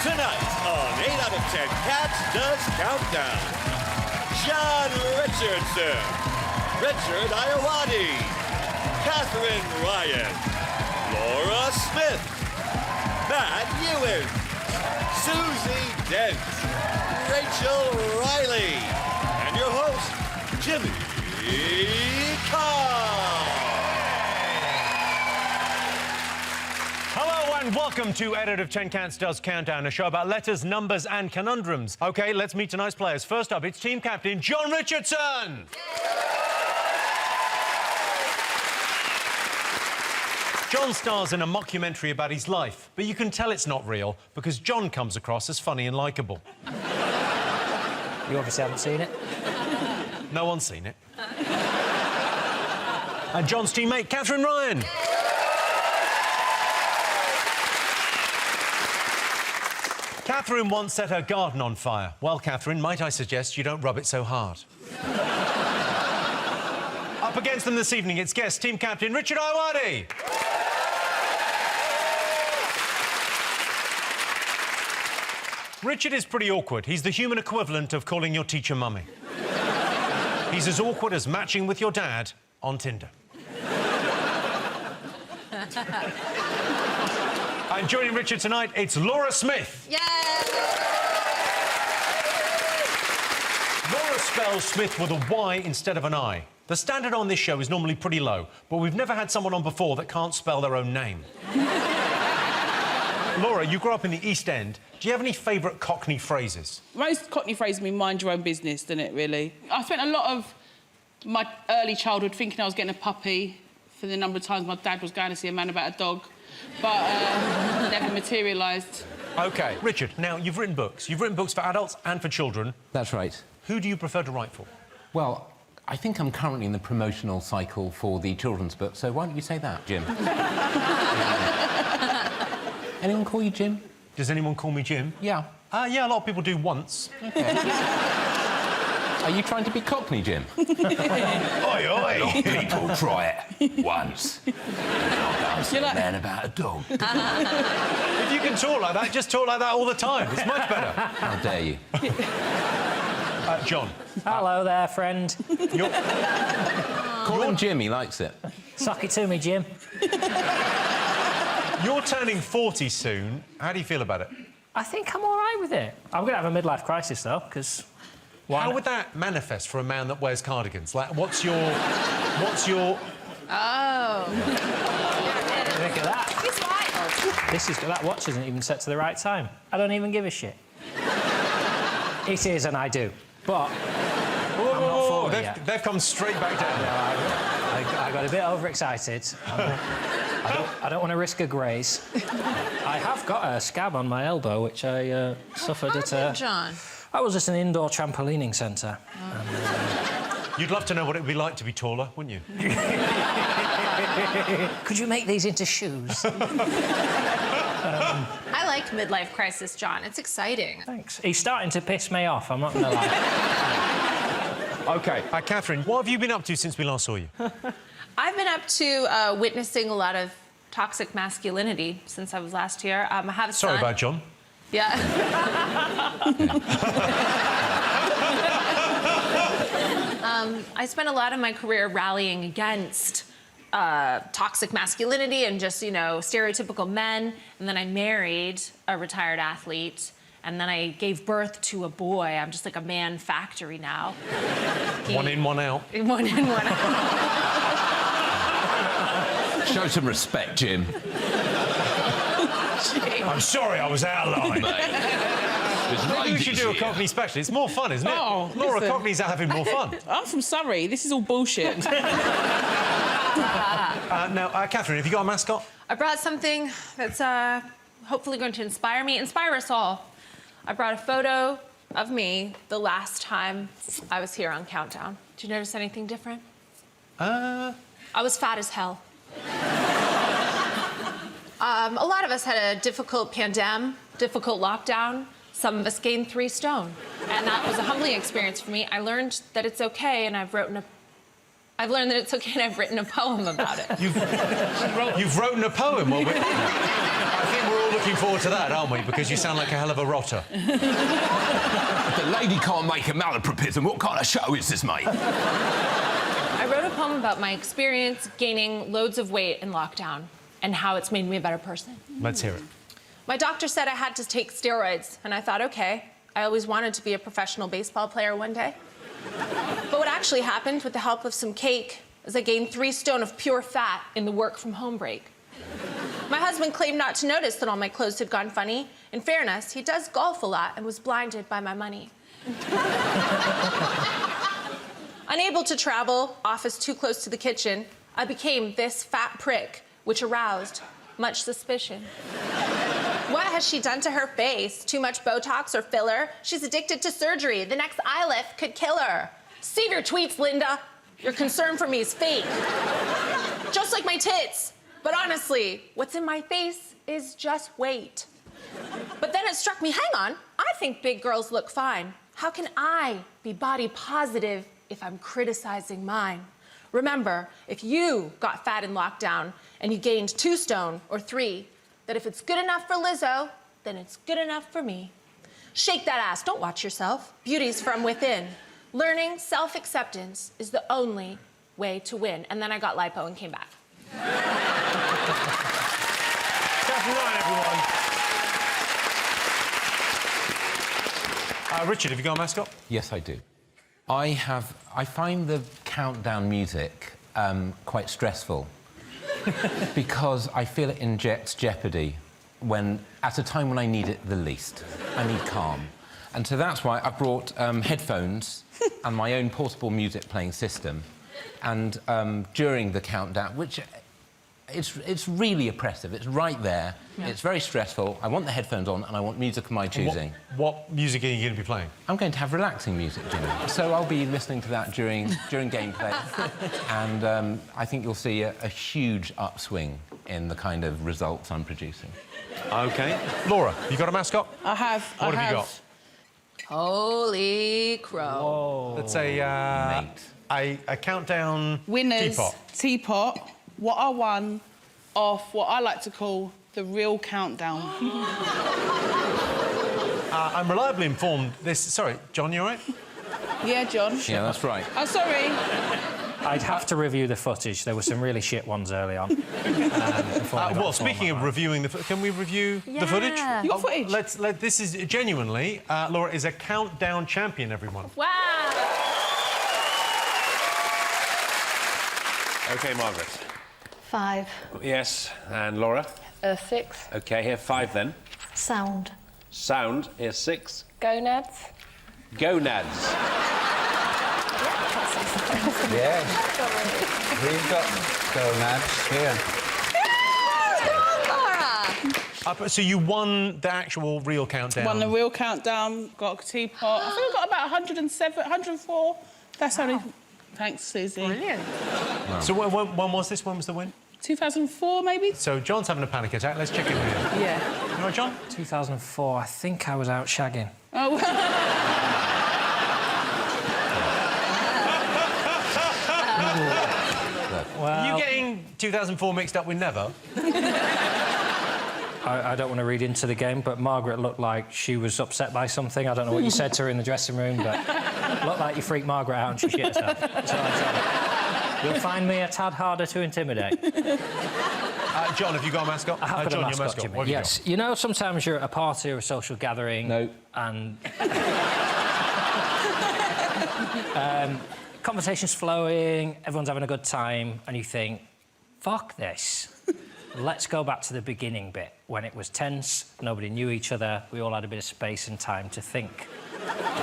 Tonight on 8 out of 10 Cats Does Countdown, John Richardson, Richard Iowati, Catherine Ryan, Laura Smith, Matt Ewan, Susie Dent, Rachel Riley, and your host, Jimmy Carr. Hello and welcome to 8 out of 10 Cats Does Countdown, a show about letters, numbers and conundrums. OK, let's meet tonight's players. First up, it's team captain John Richardson. John stars in a mockumentary about his life, but you can tell it's not real because John comes across as funny and likeable. You obviously haven't seen it. No one's seen it. And John's teammate, Catherine Ryan. Catherine once set her garden on fire. Well, Catherine, might I suggest you don't rub it so hard? Up against them this evening, it's guest team captain Richard Iowati. Richard is pretty awkward. He's the human equivalent of calling your teacher mummy. He's as awkward as matching with your dad on Tinder. And joining Richard tonight, it's Laura Smith. Yay! Laura spells Smith with a Y instead of an I. The standard on this show is normally pretty low, but we've never had someone on before that can't spell their own name. Laura, you grew up in the East End. Do you have any favourite Cockney phrases? Most Cockney phrases mean mind your own business, doesn't it, really? I spent a lot of my early childhood thinking I was getting a puppy for the number of times my dad was going to see a man about a dog, but never materialised. OK. Richard, now, you've written books. You've written books for adults and for children. That's right. Who do you prefer to write for? Well, I think I'm currently in the promotional cycle for the children's book, so why don't you say that, Jim? Anyone call you Jim? Does anyone call me Jim? Yeah. Yeah, a lot of people do once. Okay. Are you trying to be Cockney, Jim? Oi, oi! A lot of people try it once. You're like... man about a dog. If you can talk like that, just talk like that all the time. It's much better. How dare you? John. Hello there, friend. Call him Jim, he likes it. Suck it to me, Jim. You're turning 40 soon. How do you feel about it? I think I'm all right with it. I'm going to have a midlife crisis, though, because... How would that manifest for a man that wears cardigans? Like, what's your... Oh. Look at that. He's wild. That watch isn't even set to the right time. I don't even give a shit. It is, and I do. But... Whoa, they've come straight back down. I got a bit overexcited. I don't want to risk a graze. I have got a scab on my elbow, which I suffered at a... John? I was at an indoor trampolining centre. You'd love to know what it would be like to be taller, wouldn't you? Could you make these into shoes? I like midlife crisis, John. It's exciting. Thanks. He's starting to piss me off, I'm not going to lie. OK. Catherine, what have you been up to since we last saw you? I've been up to witnessing a lot of toxic masculinity since I was last here. I have a son. Sorry about John. Yeah. I spent a lot of my career rallying against toxic masculinity and just, you know, stereotypical men. And then I married a retired athlete. And then I gave birth to a boy. I'm just like a man factory now. One in, one out. One in, one out. Show some respect, Jim. I'm sorry I was out of line. Maybe we should do a Cockney special. It's more fun, isn't it? Oh, Laura, listen. Cockneys are having more fun. I'm from Surrey. This is all bullshit. Now, Catherine, have you got a mascot? I brought something that's hopefully going to inspire us all. I brought a photo of me the last time I was here on Countdown. Did you notice anything different? I was fat as hell. A lot of us had a difficult difficult lockdown. Some of us gained 3 stone. And that was a humbling experience for me. I learned that it's okay, and I've learned that it's okay, and I've written a poem about it. You've written a poem? Well, I think we're all looking forward to that, aren't we? Because you sound like a hell of a rotter. If the lady can't make a malapropism, what kind of show is this, mate? I wrote a poem about my experience gaining loads of weight in lockdown and how it's made me a better person. Let's hear it. My doctor said I had to take steroids, and I thought, okay, I always wanted to be a professional baseball player one day. But what actually happened, with the help of some cake, is I gained 3 stone of pure fat in the work from home break. My husband claimed not to notice that all my clothes had gone funny. In fairness, he does golf a lot and was blinded by my money. Unable to travel, office too close to the kitchen, I became this fat prick, which aroused much suspicion. What has she done to her face? Too much Botox or filler? She's addicted to surgery. The next eye lift could kill her. Save your tweets, Linda. Your concern for me is fake. Just like my tits. But honestly, what's in my face is just weight. But then it struck me, hang on, I think big girls look fine. How can I be body positive if I'm criticizing mine? Remember, if you got fat in lockdown and you gained 2 stone or 3, that if it's good enough for Lizzo, then it's good enough for me. Shake that ass, don't watch yourself. Beauty's from within. Learning self-acceptance is the only way to win. And then I got lipo and came back. Chapter 9, everyone. Richard, have you got a mascot? Yes, I do. I find the countdown music quite stressful because I feel it injects jeopardy at a time when I need it the least. I need calm. And so that's why I've brought headphones and my own portable music playing system. And during the countdown, which it's really oppressive, it's right there, it's very stressful. I want the headphones on and I want music of my choosing. What music are you going to be playing? I'm going to have relaxing music, Jimmy. So I'll be listening to that during gameplay. And I think you'll see a huge upswing in the kind of results I'm producing. OK. Laura, you got a mascot? I have. What have you got? Holy crow. Let's say a countdown Winners teapot. teapot. What I won off what I like to call the real countdown. I'm reliably informed this... Sorry, John, you all right? Yeah, John. Yeah, that's right. Oh, sorry. I'd have to review the footage. There were some really shit ones early on. Well, speaking of reviewing can we review the footage? Yeah. You got footage? This is genuinely... Laura is a countdown champion, everyone. Wow. OK, Margaret. 5. Yes, and Laura? 6. OK, here 5 then. Sound. Sound, here's 6. Gonads. Gonads. Yes. We've got gonads here. So you won the actual real countdown? Won the real countdown, got a teapot. I think I got about 107, 104. That's only... Thanks, Susie. Brilliant. Wow. So when was this? When was the win? 2004, maybe? So John's having a panic attack. Let's check in with him. Yeah. You all right, John? 2004. I think I was out shagging. Oh, Well, Are you getting 2004 mixed up with Never? I don't want to read into the game, but Margaret looked like she was upset by something. I don't know what you said to her in the dressing room, but looked like you freaked Margaret out and she shit herself. That's all I said. You'll find me a tad harder to intimidate. John, have you got a mascot? I have got John, a your mascot, Jimmy. What have you Yes. You know, sometimes you're at a party or a social gathering... No. And... conversation's flowing, everyone's having a good time, and you think, fuck this. Let's go back to the beginning bit, when it was tense, nobody knew each other, we all had a bit of space and time to think.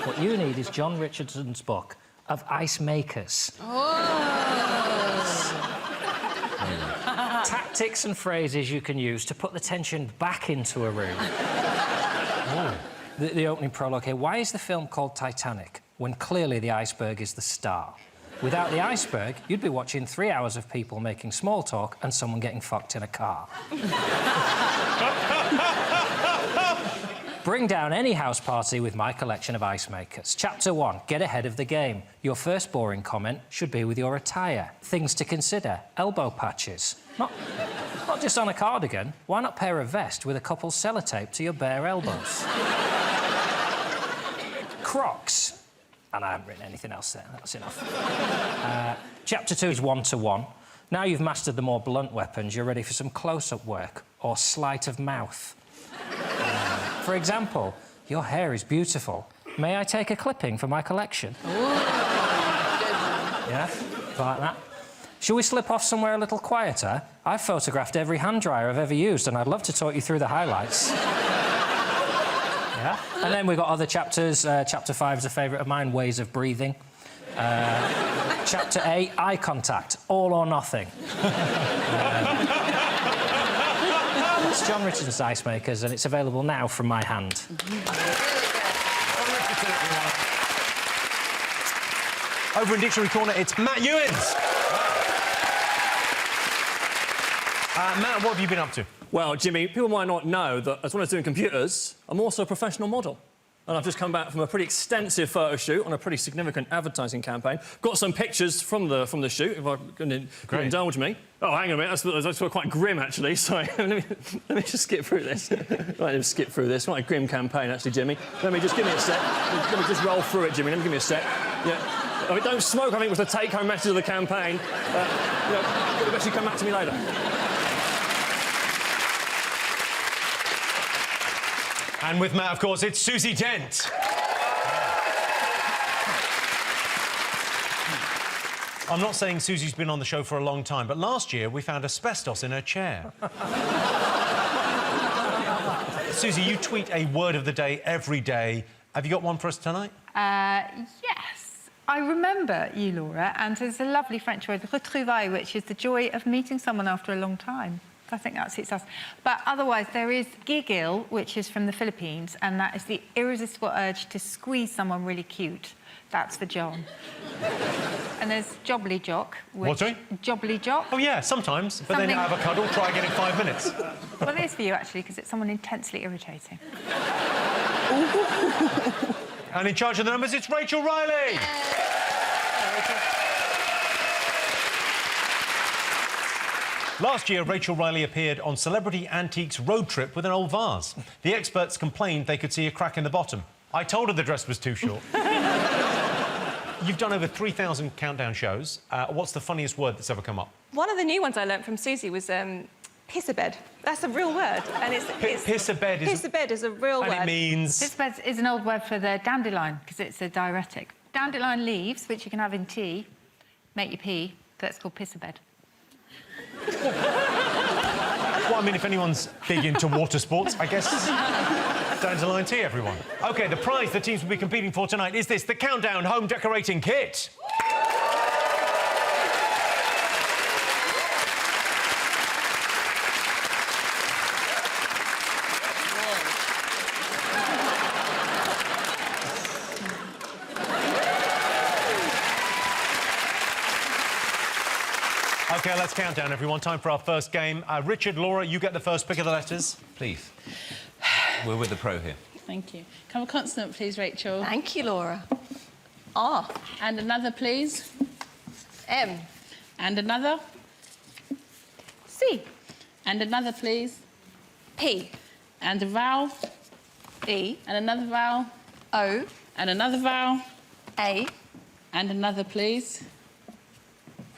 What you need is John Richardson's book of Ice Makers. Tactics and phrases you can use to put the tension back into a room. The opening prologue here. Why is the film called Titanic when clearly the iceberg is the star? Without the iceberg, you'd be watching 3 hours of people making small talk and someone getting fucked in a car. Bring down any house party with my collection of ice makers. Chapter 1, get ahead of the game. Your first boring comment should be with your attire. Things to consider, elbow patches. Not just on a cardigan. Why not pair a vest with a couple sellotape to your bare elbows? Crocs. And I haven't written anything else there. That's enough. Chapter 2 is one-to-one. Now you've mastered the more blunt weapons, you're ready for some close-up work or sleight of mouth. For example, your hair is beautiful. May I take a clipping for my collection? Yeah, like that. Shall we slip off somewhere a little quieter? I've photographed every hand dryer I've ever used, and I'd love to talk you through the highlights. Yeah. And then we've got other chapters. Chapter 5 is a favourite of mine, ways of breathing. Chapter 8, eye contact, all or nothing. It's John Richardson's Ice Makers, and it's available now from my hand. Over in Dictionary Corner, it's Matt Ewins. Matt, what have you been up to? Well, Jimmy, people might not know that as well as doing computers, I'm also a professional model. And I've just come back from a pretty extensive photo shoot on a pretty significant advertising campaign. Got some pictures from the shoot, if I can indulge me. Oh, hang on a minute, that's quite grim, actually. Sorry, let me just skip through this. Right, let me skip through this. Quite a grim campaign, actually, Jimmy. Let me just give me a sec. Let me just roll through it, Jimmy. Let me give me a sec. Yeah. I mean, don't smoke, I think, was the take-home message of the campaign. You know, best you come back to me later. And with Matt, of course, it's Susie Dent. I'm not saying Susie's been on the show for a long time, but last year we found asbestos in her chair. Susie, you tweet a word of the day every day. Have you got one for us tonight? Yes. I remember you, Laura, and there's a lovely French word, retrouvailles, which is the joy of meeting someone after a long time. I think that suits us. But otherwise, there is gigil, which is from the Philippines, and that is the irresistible urge to squeeze someone really cute. That's for John. And there's jobbly jock. What, sorry? Jobbly jock. Oh, yeah, sometimes. But then have a cuddle, try again in 5 minutes. Well, it is for you, actually, because it's someone intensely irritating. And in charge of the numbers, it's Rachel Riley. Last year, Rachel Riley appeared on Celebrity Antiques Road Trip with an old vase. The experts complained they could see a crack in the bottom. I told her the dress was too short. You've done over 3,000 countdown shows. What's the funniest word that's ever come up? One of the new ones I learnt from Susie was piss-a-bed. That's a real word. And Piss-a-bed is... Piss-a-bed is a real word. And it means... Piss-a-bed is an old word for the dandelion, because it's a diuretic. Dandelion leaves, which you can have in tea, make you pee, that's called piss-a-bed. Well, I mean, if anyone's big into water sports, I guess dandelion tea, everyone. OK, the prize the teams will be competing for tonight is this, the Countdown Home Decorating Kit. OK, let's count down, everyone. Time for our first game. Richard, Laura, you get the first pick of the letters. Please. We're with the pro here. Thank you. Can I have a consonant, please, Rachel? Thank you, Laura. R. And another, please. M. And another. C. And another, please. P. And a vowel. E. And another vowel. O. And another vowel. A. And another, please.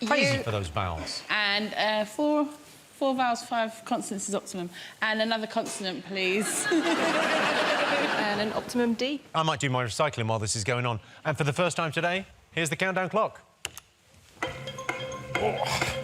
Crazy for those vowels. And four vowels, 5 consonants is optimum. And another consonant, please. And an optimum D. I might do my recycling while this is going on. And for the first time today, here's the countdown clock. Oh.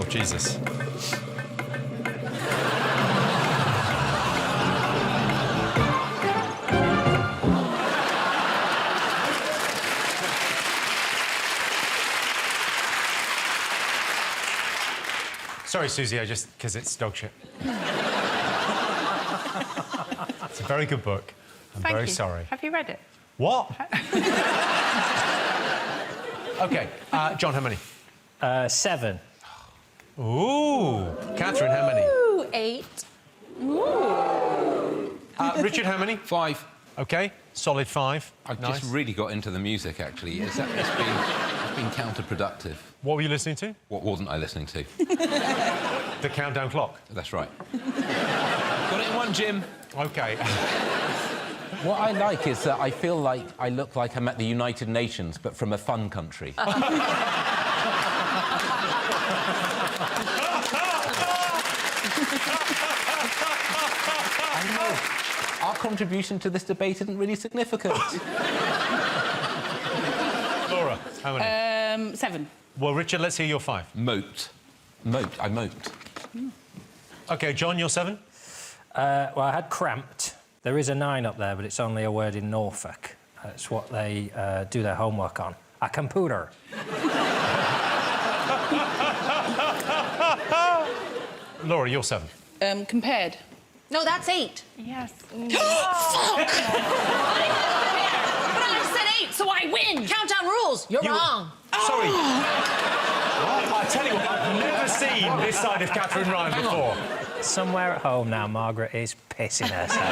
Jesus. Sorry, Susie, because it's dog shit. It's a very good book. I'm very sorry. Have you read it? What? OK, John, how many? 7. Ooh. Catherine, how many? Ooh, 8. Richard, how many? 5. OK, solid 5. I've Nice. just really got into the music, actually. It's been counterproductive. What were you listening to? What wasn't I listening to? The countdown clock. That's right. Got it in one, Jim. OK. What I like is that I feel like I look like I'm at the United Nations, but from a fun country. I know. Our contribution to this debate isn't really significant. Laura, how many? 7. Well, Richard, let's hear your 5. Moped. I moped. OK, John, your 7? Well, I had cramped. There is a 9 up there, but it's only a word in Norfolk. It's what they do their homework on. A computer. Laura, your 7. Compared. No, that's 8. Yes. Fuck! But I said 8, so I win. Countdown rules. You're wrong. Sorry. I tell you what, I've never seen this side of Catherine Ryan before. Somewhere at home now, Margaret is pissing herself.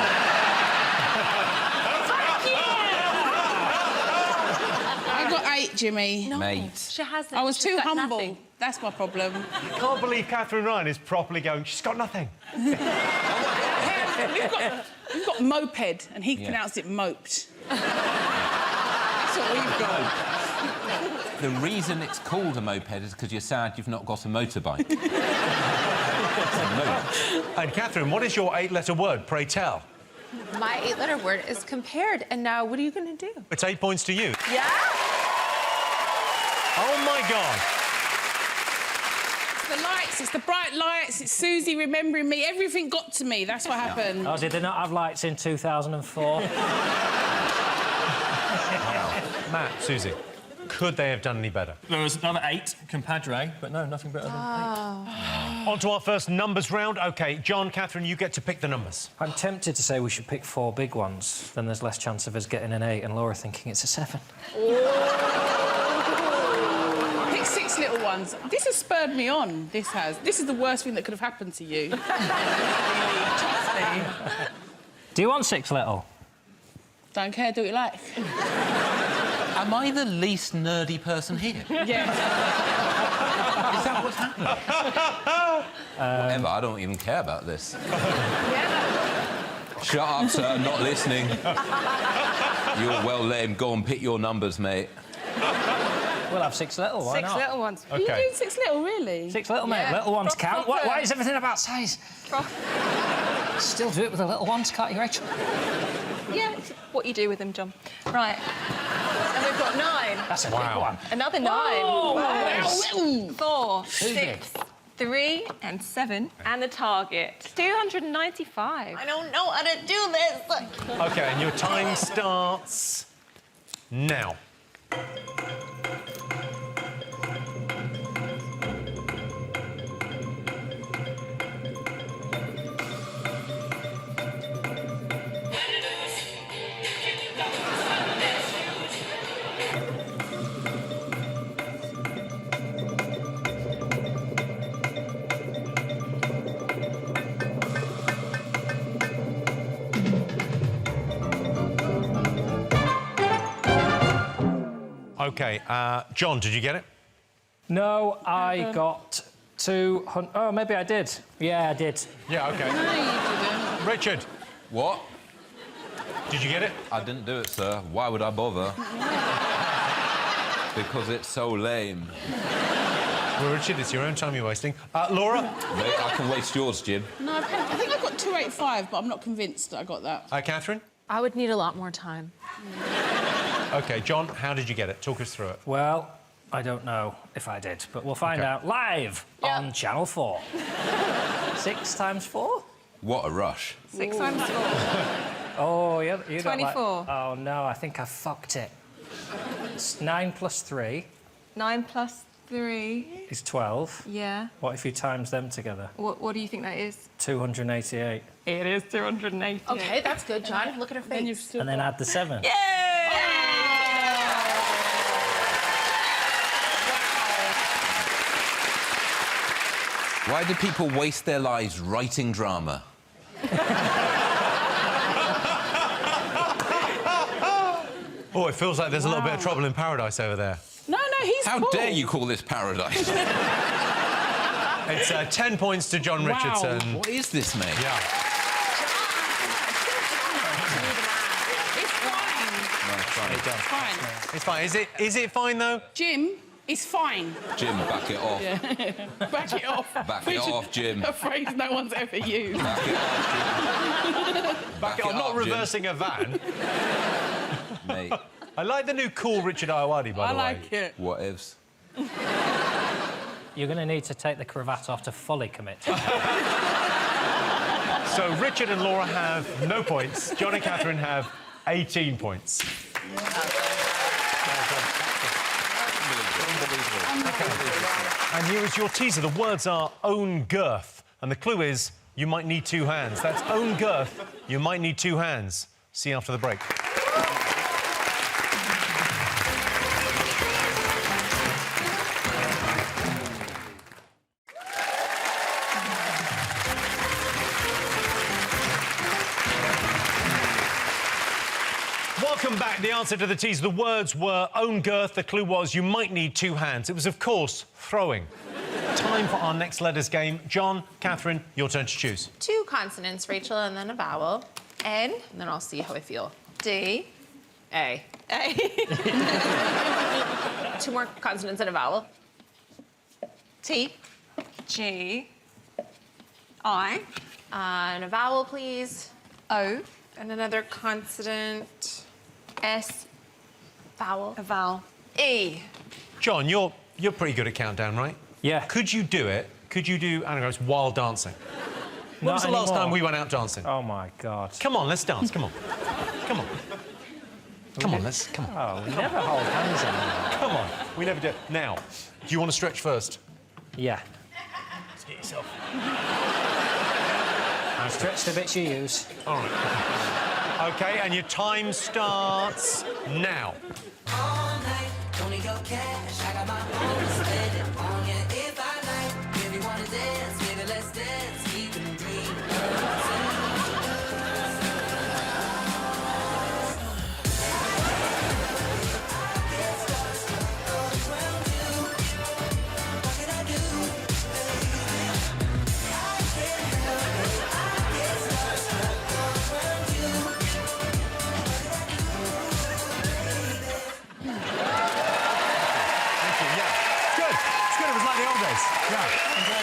I got 8, Jimmy. No, Mate. she hasn't. I was She's too got humble. nothing. That's my problem. I can't believe Catherine Ryan is properly going, she's got nothing. We've got moped, and he pronounced it moped. That's what we've got. The reason it's called a moped is because you're sad you've not got a motorbike. It's a moped. And Catherine, what is your 8-letter word, pray tell? My 8-letter word is compared, and now what are you going to do? It's 8 points to you. Yeah? Oh, my God. It's the lights, it's the bright lights, it's Susie remembering me. Everything got to me. That's what happened. Oh, did they not have lights in 2004? Matt, Susie, could they have done any better? There was another 8, compadre, but no, nothing better than 8. On to our first numbers round. OK, John, Catherine, you get to pick the numbers. I'm tempted to say we should pick 4 big ones. Then there's less chance of us getting an 8 and Laura thinking it's a 7. Pick 6 little ones. This has spurred me on. This has. This is the worst thing that could have happened to you. Do you want 6 little? Don't care, do what you like. Am I the least nerdy person here? Yeah. Is that what's happening? Whatever, I don't even care about this. Shut up, sir, I'm not listening. You're well lame. Go and pick your numbers, mate. We'll have 6 little, why 6 not? little ones. Are you doing 6 little, really? 6 little, mate. Little ones count. Why is everything about size? Still do it with the little ones, can't you, Rachel? Yeah, it's what you do with them, John. Right. And we've got 9. That's a big one. Another 9. Oh, Wow. wow. 4, 6, 3, and 7. And the target. 295. I don't know how to do this. OK, and your time starts now. OK, John, did you get it? No, I got 200... Oh, maybe I did. Yeah, I did. Yeah, OK. No, you didn't. Richard, What? did you get it? I didn't do it, sir. Why would I bother? Because it's so lame. Well, Richard, it's your own time you're wasting. Laura? Mate, I can waste yours, Jim. No, I think I got 285, but I'm not convinced that I got that. Catherine? I would need a lot more time. OK, John, how did you get it? Talk us through it. Well, I don't know if I did, but we'll find out live on Channel 4. 6 times 4? What a rush. 6 times 4. Oh, you got 24. Oh, no, I think I fucked it. It's 9 plus 3 9 plus 3. is 12. Yeah. What if you times them together? What do you think that is? 288. It is 280. OK, that's good, John. Look at her face. And then add the 7. Yay! Why do people waste their lives writing drama? Oh, it feels like there's a little bit of trouble in paradise over there. No, he's How cool. dare you call this paradise? It's 10 points to John Richardson. What is this, mate? Yeah. It's fine. No, it's fine. It's fine. It's fine. Is it fine, though? Jim, it's fine. Jim, back it off. Yeah. Back it off. Back it off, Jim. A phrase no one's ever used. Back it off, Jim. Back it, I'm not up, reversing a van. Mate, I like the new cool Richard Ayoade, by the way. I like it. what ifs? You're going to need to take the cravat off to fully commit. So Richard and Laura have no points. John and Catherine have 18 points. And here is your teaser. The words are own girth. And the clue is you might need 2 hands. That's own girth, you might need 2 hands. See you after the break. Welcome back. The answer to the teaser. The words were own girth. The clue was you might need 2 hands. It was, of course, throwing. Time for our next letters game. John, Catherine, your turn to choose. 2 consonants, Rachel, and then a vowel. N. And then I'll see how I feel. D. A. A. 2 more consonants and a vowel. T. G. I. And a vowel, please. O. And another consonant. S. Vowel. A vowel. E. John, you're pretty good at countdown, right? Yeah. Could you do it? Could you do anagrams while dancing? When Not was the last anymore. time we went out dancing? Oh, my God. Come on, let's dance. Come on. Come on. Come on, let's... Come on. Oh, we never hold hands anymore. Come on. We never do. Now, do you want to stretch first? Yeah. Let's get yourself... Stretch the bits you use. All right. OK, and your time starts now. All night, only your cash. I got my own, spend it on you if I like. If you wanna dance, baby, let's dance. We can dream.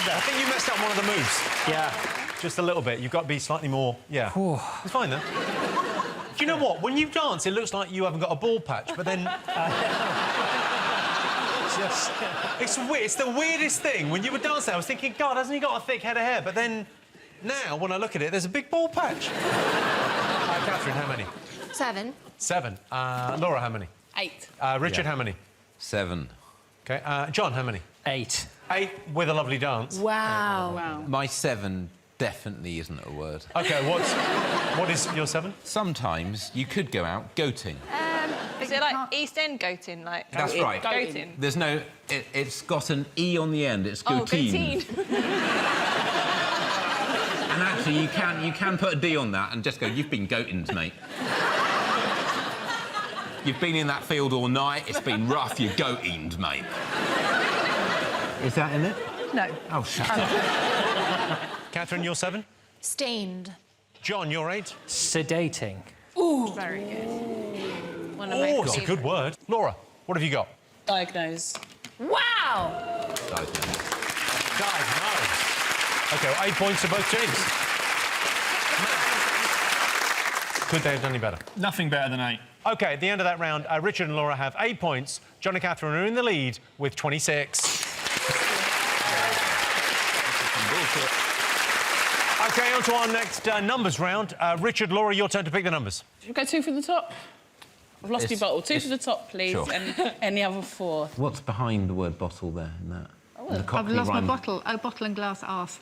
I think you messed up one of the moves. Yeah. Just a little bit. You've got to be slightly more... Yeah. It's fine, then. Do you know what? When you dance, it looks like you haven't got a ball patch, but then... It's weird. It's the weirdest thing. When you were dancing, I was thinking, God, hasn't he got a thick head of hair? But then, now, when I look at it, there's a big ball patch. Catherine, how many? 7. 7. Laura, how many? 8. Richard, how many? 7. OK. John, how many? 8. 8 with a lovely dance. Wow. My 7 definitely isn't a word. OK, what is your 7? Sometimes you could go out goating. Is it like East End goating? Like That's right. Goating. There's no... It's got an E on the end. It's Oh, goatine. goatine. And actually, you can put a D on that and just go, you've been goating, mate. You've been in that field all night. It's been rough. You're goating, mate. Is that in it? No. Oh, shut up. Catherine, you're 7? Stained. John, you're 8? Sedating. Ooh. Very good. One of my That's a good word. Laura, what have you got? Diagnose. Wow. Diagnose. OK, well, 8 points to both teams. Could they have done any better? Nothing better than 8. OK, at the end of that round, Richard and Laura have 8 points. John and Catherine are in the lead with 26. OK, on to our next numbers round. Richard, Laura, your turn to pick the numbers. Should we go 2 from the top? I've lost my bottle. 2 from the top, please. Sure. And any other 4. What's behind the word bottle there in that? In the I've Cockney lost my rhyme? bottle. Oh, bottle and glass arse.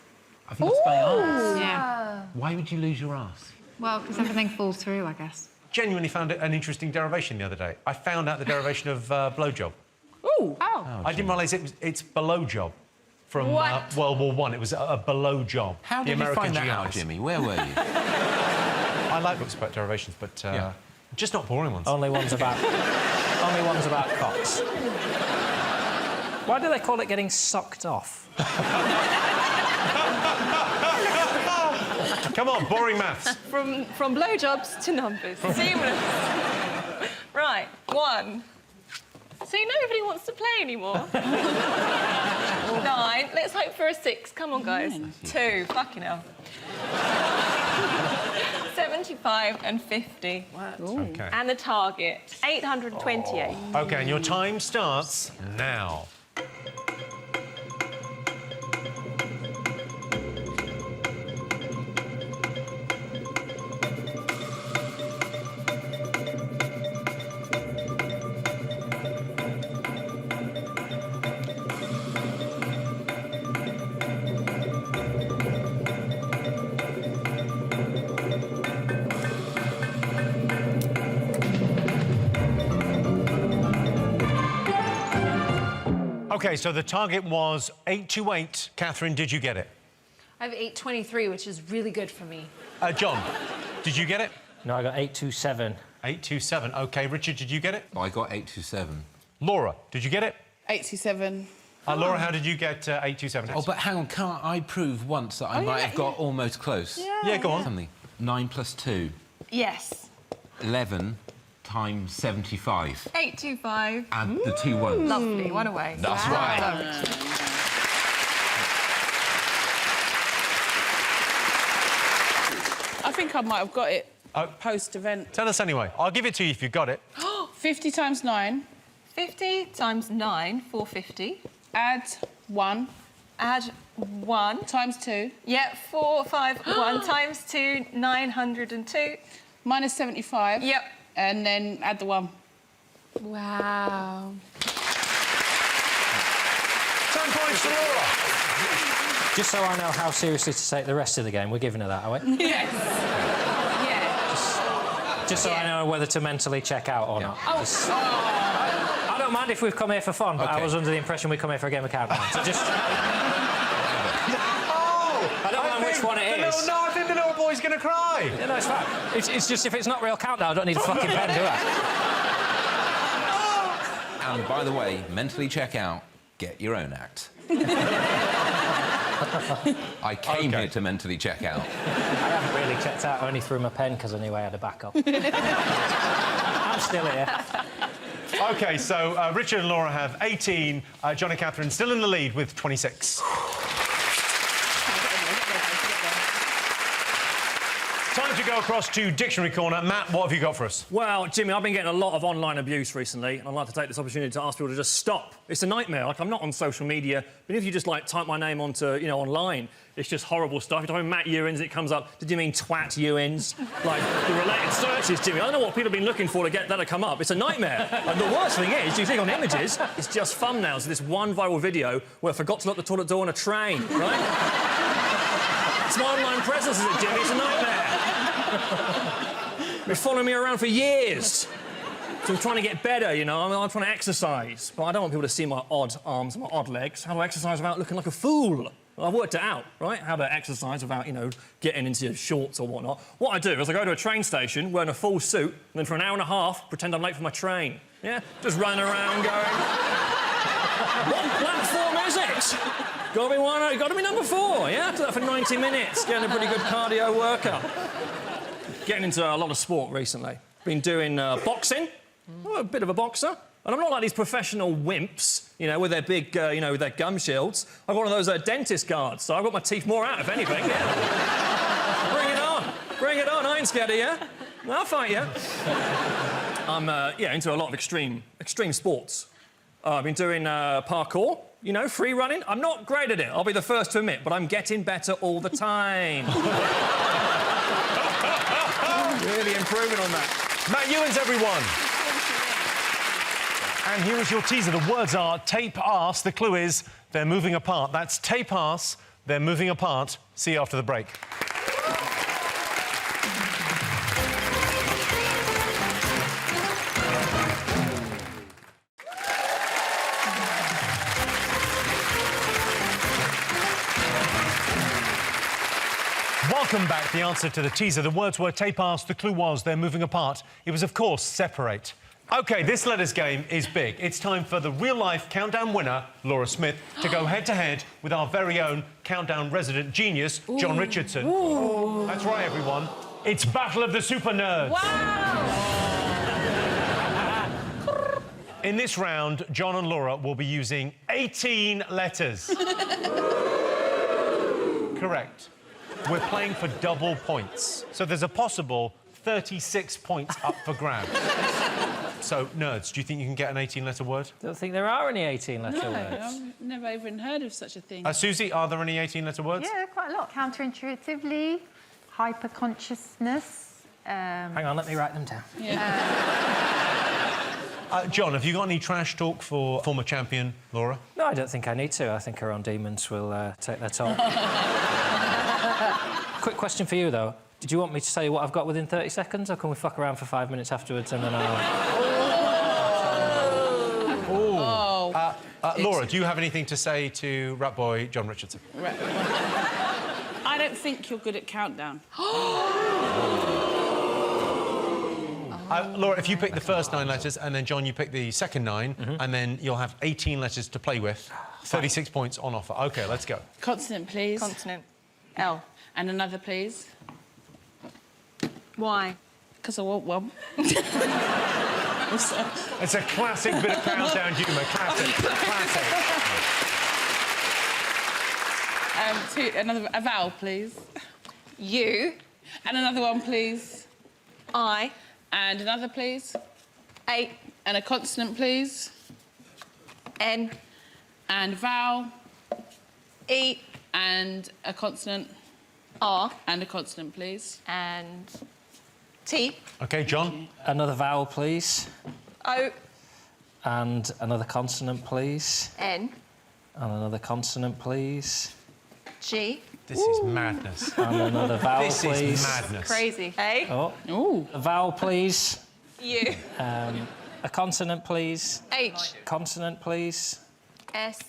Have you lost my arse? Yeah. Why would you lose your arse? Well, because everything falls through, I guess. Genuinely found it an interesting derivation the other day. I found out the derivation of blowjob. Ooh. Oh. I didn't realise it's below job. from What? World War I. It was a below job. How the did you American find that out, GIs. Jimmy? Where were you? I like books about derivations, but just not boring ones. Only ones about cocks. Why do they call it getting sucked off? Come on, boring maths. From blowjobs to numbers. Seamless. Right, 1. See, nobody wants to play anymore. 9. Let's hope for a 6. Come on, guys. 2. Fucking hell. 75 and 50. Okay. And the target, 828. OK, and your time starts now. OK, so the target was 828. Catherine, did you get it? I have 823, which is really good for me. John, did you get it? No, I got 827. 827. OK, Richard, did you get it? I got 827. Laura, did you get it? 87. Laura, how did you get 827? Oh, but hang on, can't I prove once that I might have got almost close? Yeah, go on. Something. 9 plus 2. Yes. 11 times 75. 825. Add the 2 ones. Lovely, 1 away. That's right. I think I might have got it post-event. Tell us anyway. I'll give it to you if you got it. 50 times 9. 50 times 9, 450. Add 1. Add 1. Times 2. Yep, 451 times 2, 902. Minus 75. Yep. And then add the 1. Wow. 10 points to Laura. Just so I know how seriously to take the rest of the game, we're giving her that, are we? Yes. Yeah. Just so I know whether to mentally check out or not. Oh. I don't mind if we've come here for fun, but I was under the impression we come here for a game of countdown. So just... I don't mind which one it is. No, I think the little boy's going to cry. Yeah, no, it's fine. It's just if it's not real countdown, I don't need a fucking pen, do I? And by the way, mentally check out, get your own act. I came here to mentally check out. I haven't really checked out. I only threw my pen because I knew I had a backup. I'm still here. OK, so Richard and Laura have 18. John and Catherine still in the lead with 26. Time to go across to Dictionary Corner. Matt, what have you got for us? Well, Jimmy, I've been getting a lot of online abuse recently, and I'd like to take this opportunity to ask people to just stop. It's a nightmare. Like, I'm not on social media, but if you just, like, type my name onto, you know, online, it's just horrible stuff. If you type in Matt Ewins, it comes up, did you mean twat Ewins? Like, the related searches, Jimmy. I don't know what people have been looking for to get that to come up. It's a nightmare. And the worst thing is, you think on images, it's just thumbnails of this one viral video where I forgot to lock the toilet door on a train, right? It's my online presence, is it, Jimmy? It's a nightmare. Been following me around for years. So I'm trying to get better, you know. I'm trying to exercise, but I don't want people to see my odd arms and my odd legs. How do I exercise without looking like a fool? Well, I've worked it out, right? How to exercise without, you know, getting into your shorts or whatnot. What I do is I go to a train station wearing a full suit, and then for an hour and a half, pretend I'm late for my train. Yeah? Just running around going... What platform is it? Gotta be one, gotta be number 4, yeah? Do that for 90 minutes, getting a pretty good cardio workout. Getting into a lot of sport recently. Been doing boxing. I'm a bit of a boxer. And I'm not like these professional wimps, you know, with their big, you know, with their gum shields. I've got one of those dentist guards, so I've got my teeth more out, if anything, yeah. Bring it on. Bring it on. I ain't scared of you. I'll fight you. I'm, yeah, into a lot of extreme sports. I've been doing parkour, you know, free running. I'm not great at it, I'll be the first to admit, but I'm getting better all the time. Really improving on that. Matt Ewins, everyone. And here is your teaser. The words are tape arse. The clue is they're moving apart. That's tape arse. They're moving apart. See you after the break. Welcome back. The answer to the teaser. The words were tape asked. The clue was they're moving apart. It was, of course, separate. OK, this letters game is big. It's time for the real-life countdown winner, Laura Smith, to go head-to-head with our very own countdown resident genius, John Richardson. Ooh. That's right, everyone. It's Battle of the Super Nerds. Wow! In this round, John and Laura will be using 18 letters. Correct. We're playing for double points. So there's a possible 36 points up for grabs. So, nerds, do you think you can get an 18-letter word? Don't think there are any 18-letter No, words. I've never even heard of such a thing. Susie, are there any 18-letter words? Yeah, quite a lot. Counterintuitively, hyper-consciousness. Hang on, let me write them down. John, have you got any trash talk for former champion Laura? No, I don't think I need to. I think her own demons will take their toll. Quick question for you, though. Did you want me to tell you what I've got within 30 seconds, or can we fuck around for 5 minutes afterwards and then Laura, do you have anything to say to Rat Boy John Richardson? Right. I don't think you're good at countdown. Laura, if you pick the first 9 letters and then, John, you pick the second 9, and then you'll have 18 letters to play with. 36 points on offer. OK, let's go. Consonant, please. Consonant. L. And another, please. Why? Because I want one. It's a classic bit of countdown humour. Classic. Classic. A vowel, please. U. And another one, please. I. And another, please. A. And a consonant, please. N. And vowel. E. And a consonant. R. And a consonant, please. And T. OK, John. Another vowel, please. O. And another consonant, please. N. And another consonant, please. G. This is madness. And another vowel, This please. is madness. Crazy. A. Oh. Ooh. A vowel, please. U. A consonant, please. H. Consonant, please. S.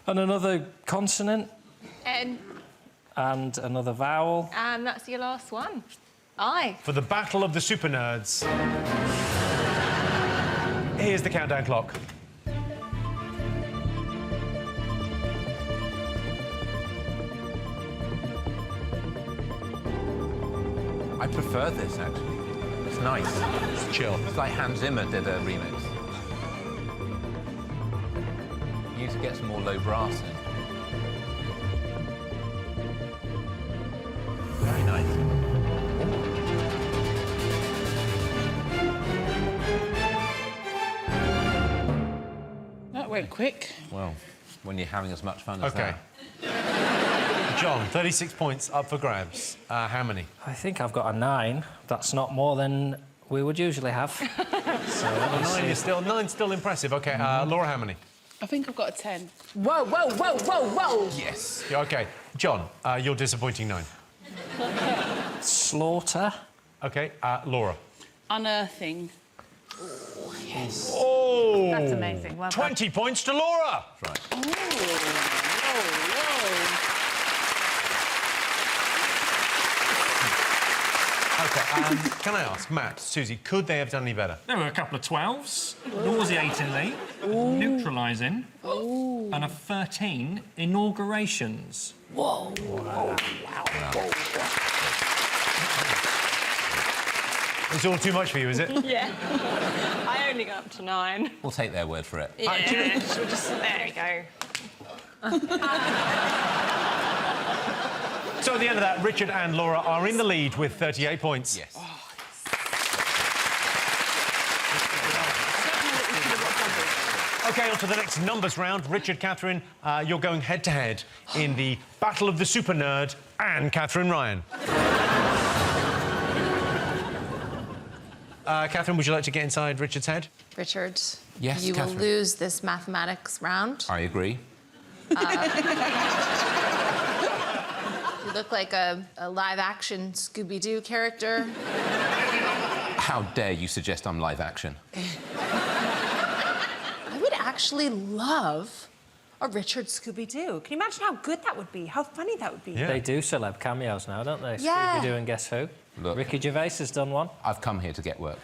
And another consonant. N. And another vowel. And that's your last one. I. For the Battle of the Super Nerds, here's the countdown clock. I prefer this, actually. It's nice. It's chill. It's like Hans Zimmer did a remix. You need to get some more low brass in. Very nice. That went quick. Well, when you're having as much fun as OK. John, 36 points up for grabs. How many? I think I've got a 9. That's not more than we would usually have. So Nine's still impressive. OK, Laura, how many? I think I've got a 10. Whoa, whoa, whoa, whoa, whoa. Yes. Yeah, OK. John, you're disappointing 9. Slaughter. OK, Laura. Unearthing. Oh! That's amazing. Well done. 20 points to Laura. Right. OK, can I ask, Matt, Susie, could they have done any better? There were a couple of 12s, nauseatingly, neutralising, and a 13 inaugurations. Whoa. It's all too much for you, is it? Yeah. I only got up to 9. We'll take their word for it. Yeah, we'll just... There we go. So at the end of that, Richard and Laura are in the lead with 38 points. Yes. OK, on to the next numbers round. Richard, Catherine, you're going head-to-head in the Battle of the Super Nerd and Catherine Ryan. Catherine, would you like to get inside Richard's head? Richard, Yes, you Catherine. will lose this mathematics round. I agree. You look like a live-action Scooby-Doo character. How dare you suggest I'm live action? I would actually love a Richard Scooby-Doo. Can you imagine how good that would be? How funny that would be? They do celeb cameos now, don't they? Yeah. Scooby-Doo and Guess Who? Look. Ricky Gervais has done one. I've come here to get work.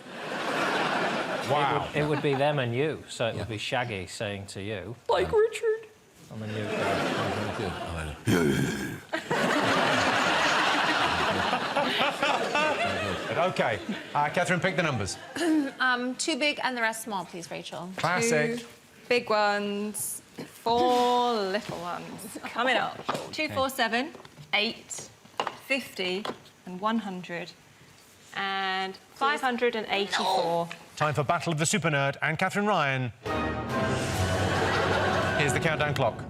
Wow. It would be them and you, so it would be Shaggy saying to you... Like Richard. And then you OK. Catherine, pick the numbers. Two big and the rest small, please, Rachel. Classic. 2 big ones, 4 little ones. Coming up. 2, 4, 7, 8, 50, and 100. And 584. Time for Battle of the Super Nerd and Catherine Ryan. Here's the countdown clock.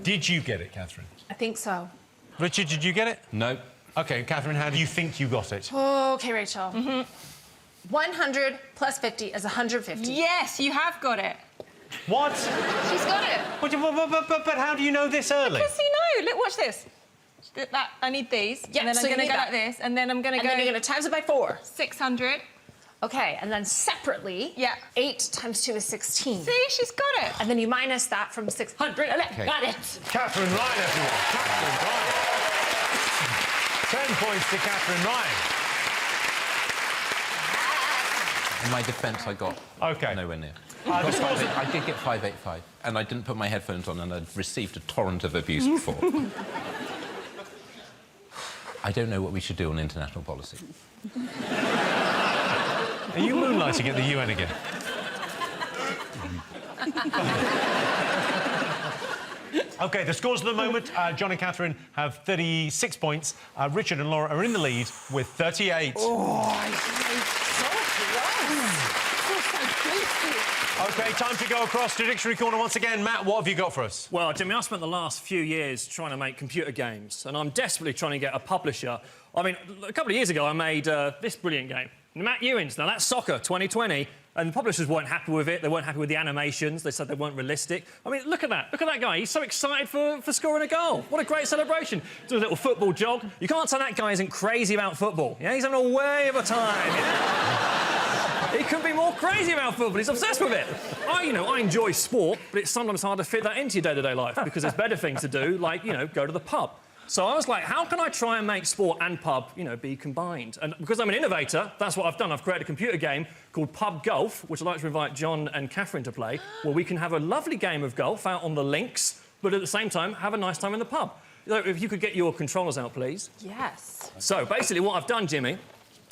Did you get it, Catherine? I think so. Richard, did you get it? No. OK, Catherine, how do you think you got it? OK, Rachel. 100 plus 50 is 150. Yes, you have got it. What? She's got it. But how do you know this early? Because you know. Look, watch this. I need these. Yeah, and then so I'm you going to need go that. like this, and then I'm going to And go... then you're going to times it by 4. 600. OK, and then separately, 8 times 2 is 16. See, she's got it. And then you minus that from 600. Okay. Got it. Catherine Ryan, everyone. Catherine Ryan. 10 points to Catherine Ryan. In my defence, I got nowhere near. I did get 585, and I didn't put my headphones on, and I'd received a torrent of abuse before. I don't know what we should do on international policy. Are you moonlighting at the UN again? OK, the scores at the moment. John and Catherine have 36 points. Richard and Laura are in the lead with 38. OK, time to go across to Dictionary Corner once again. Matt, what have you got for us? Well, Jimmy, I spent the last few years trying to make computer games, and I'm desperately trying to get a publisher. I mean, a couple of years ago, I made this brilliant game. Matt Ewins, now that's Soccer 2020, and the publishers weren't happy with it. They weren't happy with the animations. They said they weren't realistic. I mean, look at that. Look at that guy. He's so excited for scoring a goal. What a great celebration. Doing a little football jog. You can't say that guy isn't crazy about football. Yeah, he's having a way of a time. Yeah? He couldn't be more crazy about football. He's obsessed with it. I enjoy sport, but it's sometimes hard to fit that into your day-to-day life because there's better things to do, like, go to the pub. So I was like, how can I try and make sport and pub, be combined? And because I'm an innovator, that's what I've done. I've created a computer game called Pub Golf, which I'd like to invite John and Catherine to play, where we can have a lovely game of golf out on the links, but at the same time, have a nice time in the pub. So if you could get your controllers out, please. Yes. So basically what I've done, Jimmy,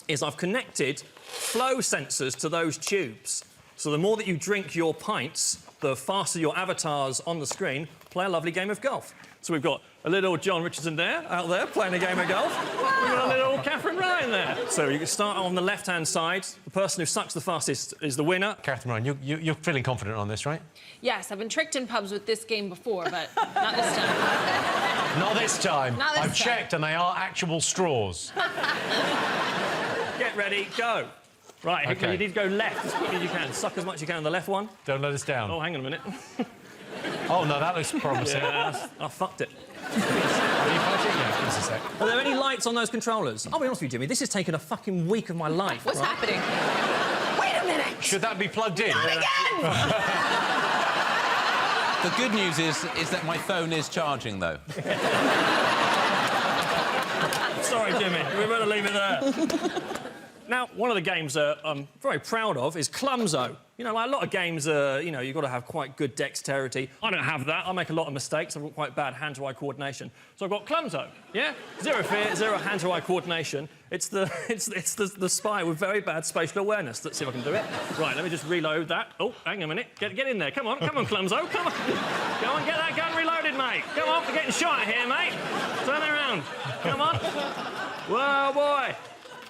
is I've connected flow sensors to those tubes. So the more that you drink your pints, the faster your avatars on the screen play a lovely game of golf. So we've got a little John Richardson out there, playing a game of golf. Wow. We've got a little Catherine Ryan there. So you can start on the left-hand side. The person who sucks the fastest is the winner. Catherine Ryan, you're feeling confident on this, right? Yes, I've been tricked in pubs with this game before, but not this time. Not this time. Not this I've time. checked, and they are actual straws. Get ready, go. Right, OK. you need to go left as quickly as you can. Suck as much as you can on the left one. Don't let us down. Oh, hang on a minute. Oh, no, that looks promising. Yeah, I fucked it. Are you fighting? Yeah, give us a sec. Are there any lights on those controllers? I'll be honest with you, Jimmy, this has taken a fucking week of my life. What's happening? Wait a minute! Should that be plugged in? Not again! The good news is that my phone is charging, though. Sorry, Jimmy. We better leave it there. Now, one of the games I'm very proud of is Clumzo. Like a lot of games, you've got to have quite good dexterity. I don't have that. I make a lot of mistakes. I've got quite bad hand-to-eye coordination. So I've got Clumzo, yeah? Zero fear, zero hand-to-eye coordination. It's the spy with very bad spatial awareness. Let's see if I can do it. Right, let me just reload that. Oh, hang on a minute. Get in there. Come on, Clumzo. Come on. Go on, get that gun reloaded, mate. Come on, we're getting shot here, mate. Turn it around. Come on. Whoa, boy.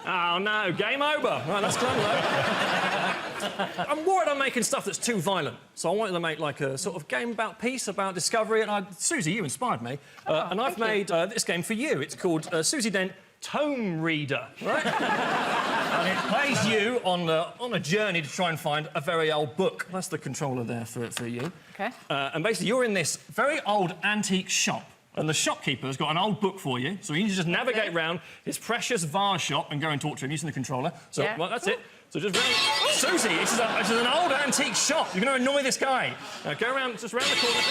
Oh, no, game over. Right, that's clever, though. I'm worried I'm making stuff that's too violent, so I wanted to make, like, a sort of game about peace, about discovery, and Susie, you inspired me. And I've made this game for you. It's called Susie Dent Tome Reader, right? And it plays you on a journey to try and find a very old book. That's the controller there for you. OK. And basically, you're in this very old antique shop, and the shopkeeper's got an old book for you, so you need to just navigate round his precious vase shop and go and talk to him using the controller. So, Yeah. well, that's it. So just round... Susie, this is an old antique shop. You're going to annoy this guy. Now, go around, just round the corner.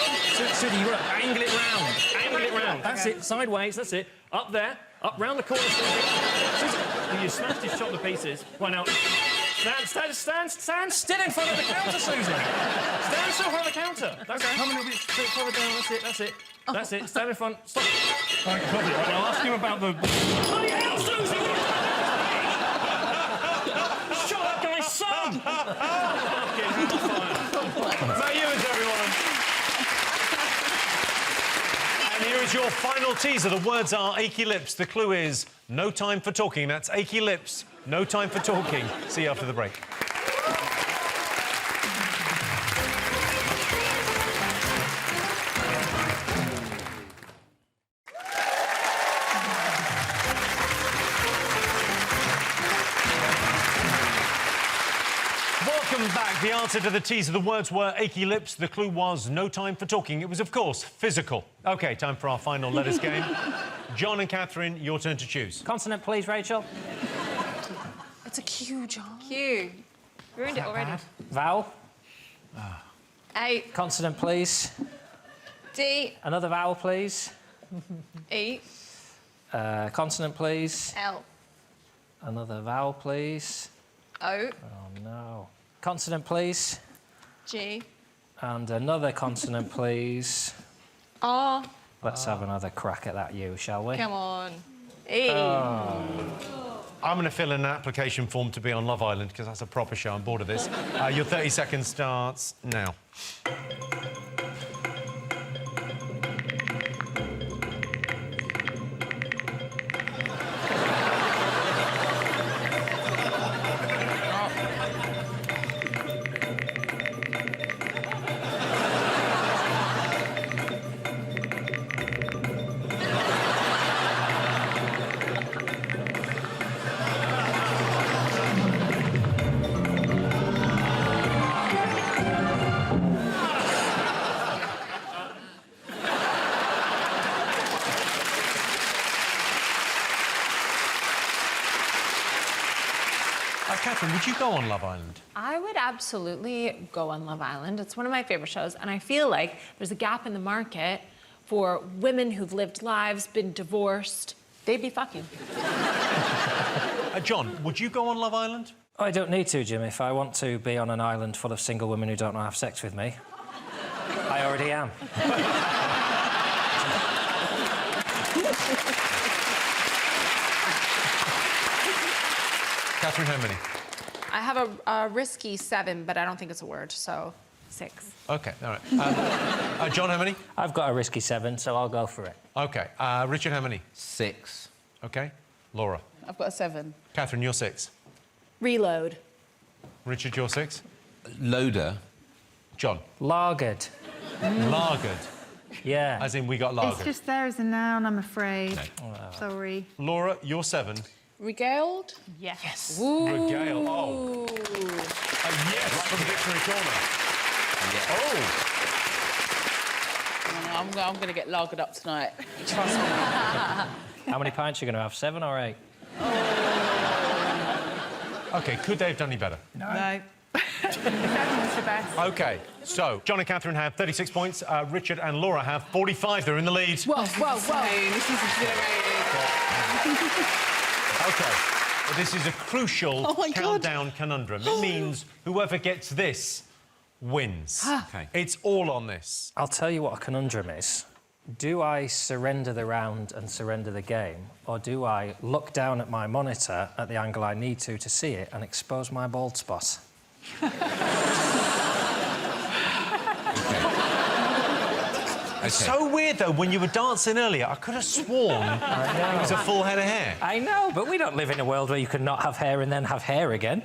Susie, you angle it round. Angle it round. That's it. Sideways, that's it. Up there. Up round the corner, Susie. You smashed his shop to pieces. Well, now... Stand still in front of the counter, Susie. Stand still in front of the counter. That's it. Come a little bit further down. That's it. That's it. That's it. Stand in front. Stop. Right, copy. Right, now ask him about the... Bloody hell, Susie! Shot that guy's son! Fucking hellfire. Matt Ewins, everyone. And here is your final teaser. The words are achy lips. The clue is no time for talking. That's achy lips. No time for talking. See you after the break. Welcome back. The answer to the teaser, the words were achy lips. The clue was no time for talking. It was, of course, physical. OK, time for our final letters game. John and Catherine, your turn to choose. Consonant, please, Rachel. It's a Q, John. Q. Ruined it already. Vowel. A. Consonant, please. D. Another vowel, please. E. Consonant, please. L. Another vowel, please. O. Oh, no. Consonant, please. G. And another consonant, please. R. Let's have another crack at that U, shall we? Come on. E. I'm going to fill in an application form to be on Love Island because that's a proper show. I'm bored of this. Your 30 seconds starts now. Catherine, would you go on Love Island? I would absolutely go on Love Island. It's one of my favorite shows, and I feel like there's a gap in the market for women who've lived lives, been divorced. They'd be fucking. John, would you go on Love Island? I don't need to, Jim. If I want to be on an island full of single women who don't know how to have sex with me, I already am. Catherine, how many? I have a risky 7, but I don't think it's a word, so 6. OK, all right. John, how many? I've got a risky 7, so I'll go for it. OK. Richard, how many? 6. OK. Laura? I've got a 7. Catherine, you're 6. Reload. Richard, you're 6. Loader. John? Lagered. Lagered? Yeah. As in we got lagered? It's just there as a noun, I'm afraid. No. Sorry. Laura, you're 7. Regaled? Yes. Ooh. Regale. Oh. Yes, from Victory Corner. Yeah. Oh. I'm going to get lagered up tonight. Trust me. How many pints are you going to have, 7 or 8? OK, could they have done any better? No. 7 was the best. OK, so John and Catherine have 36 points. Richard and Laura have 45. They're in the lead. Whoa. This is exhilarating. OK, well, this is a crucial countdown conundrum. It means whoever gets this wins. OK. It's all on this. I'll tell you what a conundrum is. Do I surrender the round and surrender the game, or do I look down at my monitor at the angle I need to see it and expose my bald spot? It's so weird, though, when you were dancing earlier, I could have sworn it was a full head of hair. I know, but we don't live in a world where you can not have hair and then have hair again.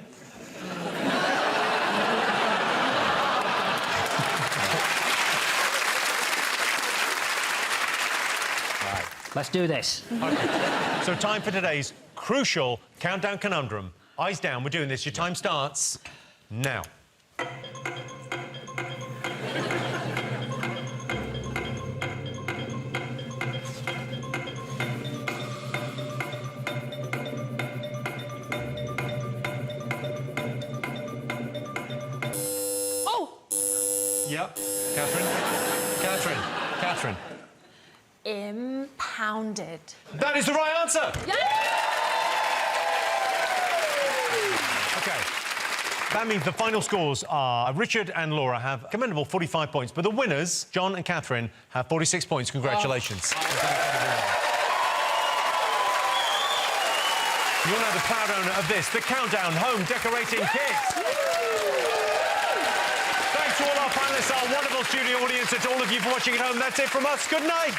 Right, let's do this. OK. So time for today's crucial countdown conundrum. Eyes down, we're doing this. Your time starts now. Yep. Catherine. Catherine. Impounded. That is the right answer. OK. That means the final scores are Richard and Laura have a commendable 45 points, but the winners, John and Catherine, have 46 points. Congratulations. You're now the proud owner of this, the Countdown Home Decorating Kit. Thanks to all our panellists, our wonderful studio audience, and to all of you for watching at home. That's it from us. Good night.